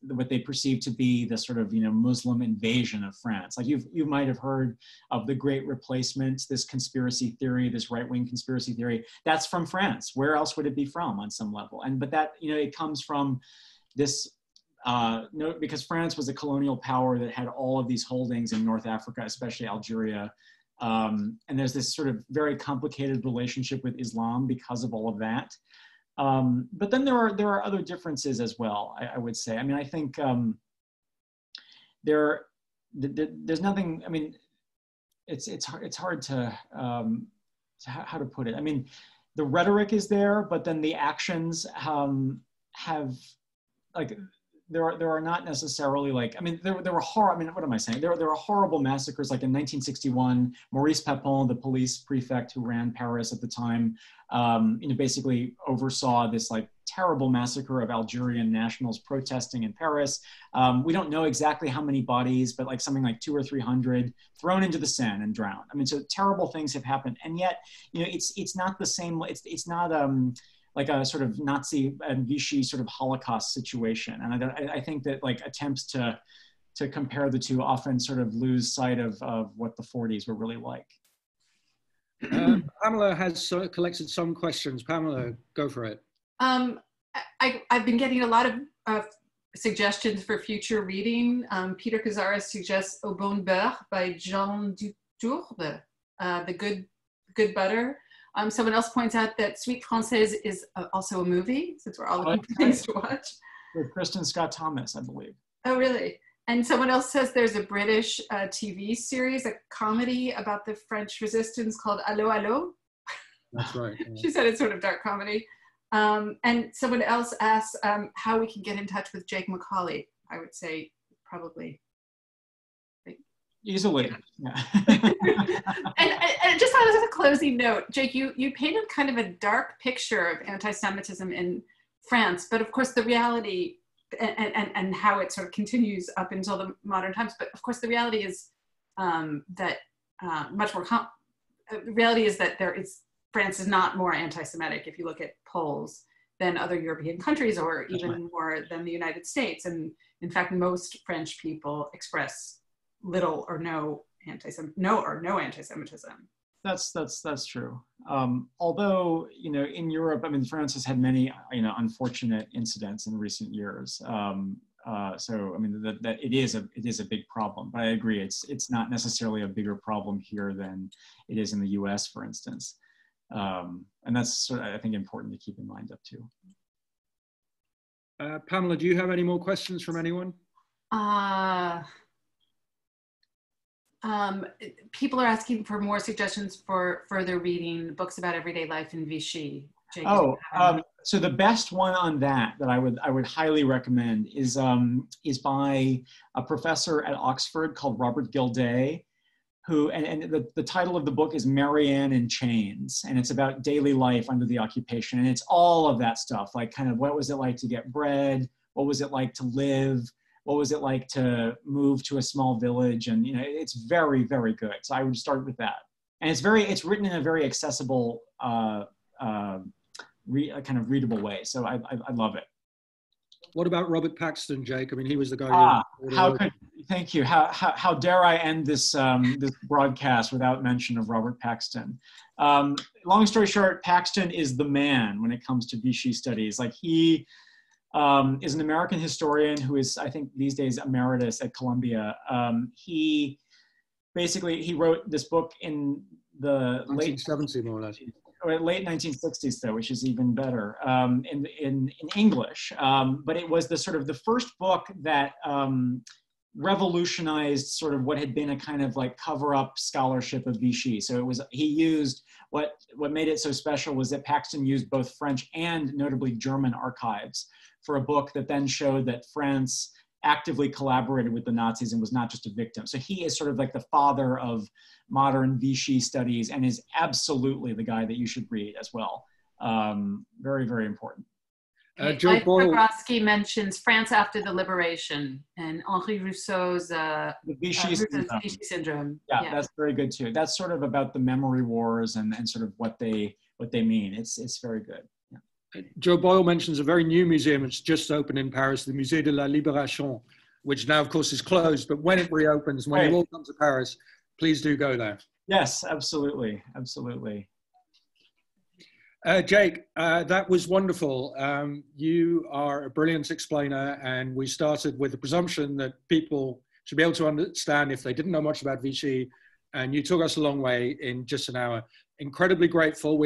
what they perceive to be the sort of, you know, Muslim invasion of France. Like you might have heard of the Great Replacement, this conspiracy theory, this right-wing conspiracy theory. That's from France. Where else would it be from on some level? But that, you know, it comes from this, because France was a colonial power that had all of these holdings in North Africa, especially Algeria. And there's this sort of very complicated relationship with Islam because of all of that. But then there are other differences as well, I would say. I mean, I think there's nothing, I mean, it's hard to how to put it. I mean, the rhetoric is there, but then the actions have, like, there are not necessarily like, I mean, there were horrible, I mean, what am I saying? There were horrible massacres, like in 1961, Maurice Papon, the police prefect who ran Paris at the time, you know, basically oversaw this like terrible massacre of Algerian nationals protesting in Paris. We don't know exactly how many bodies, but like something like 200 or 300 thrown into the Seine and drowned. I mean, so terrible things have happened. And yet, you know, it's not the same, it's not, like a sort of Nazi and Vichy sort of Holocaust situation. And I think that like attempts to compare the two often sort of lose sight of what the 40s were really like. Pamela has collected some questions. Pamela, go for it. I've been getting a lot of suggestions for future reading. Peter Cazares suggests Au Bon Beurre by Jean Dutourbe, the good butter. Someone else points out that Suite Française is also a movie, since we're all looking for things to watch. With Kristen Scott Thomas, I believe. Oh, really? And someone else says there's a British TV series, a comedy about the French resistance called Allo Allo. That's right. Yeah. She said it's sort of dark comedy. And someone else asks how we can get in touch with Jake McAuley. I would say probably. Easily. Yeah. and just as a closing note, Jake, you painted kind of a dark picture of anti-Semitism in France, but of course the reality and how it sort of continues up until the modern times. But of course the reality is that reality is that France is not more anti-Semitic if you look at polls than other European countries, or even more than the United States. And in fact, most French people express little or no anti-Semitism. That's true. Although, in Europe, I mean, France has had many, unfortunate incidents in recent years. So, I mean, that it is a big problem. But I agree, it's not necessarily a bigger problem here than it is in the U.S., for instance. And that's sort of, I think, important to keep in mind up too. Pamela, do you have any more questions from anyone? People are asking for more suggestions for further reading books about everyday life in Vichy. Jake, so the best one on that I would highly recommend is by a professor at Oxford called Robert Gilday, who, and the title of the book is Marianne in Chains, and it's about daily life under the occupation. And it's all of that stuff, like kind of what was it like to get bread? What was it like to live? What was it like to move to a small village? And, it's very, very good. So I would start with that. And it's written in a very accessible, kind of readable way. So I love it. What about Robert Paxton, Jake? I mean, he was the guy. Thank you. How dare I end this this broadcast without mention of Robert Paxton? Long story short, Paxton is the man when it comes to Vichy studies. Like, he is an American historian who is, I think, these days emeritus at Columbia. He wrote this book in the 1970, more or less. Late 1960s, though, which is even better, in English. But it was the first book that revolutionized sort of what had been a kind of like cover-up scholarship of Vichy. So he used, what made it so special was that Paxton used both French and notably German archives for a book that then showed that France actively collaborated with the Nazis and was not just a victim. So he is sort of like the father of modern Vichy studies and is absolutely the guy that you should read as well. Very, very important. Joe Boyle mentions France After the Liberation and Henri Rousseau's the Vichy syndrome. Yeah, that's very good too. That's sort of about the memory wars and sort of what they mean. It's very good. Joe Boyle mentions a very new museum that's just opened in Paris, the Musée de la Libération, which now, of course, is closed. But when it reopens, when you all come to Paris, please do go there. Yes, absolutely. Absolutely. Jake, that was wonderful. You are a brilliant explainer, and we started with the presumption that people should be able to understand if they didn't know much about Vichy, and you took us a long way in just an hour. Incredibly grateful.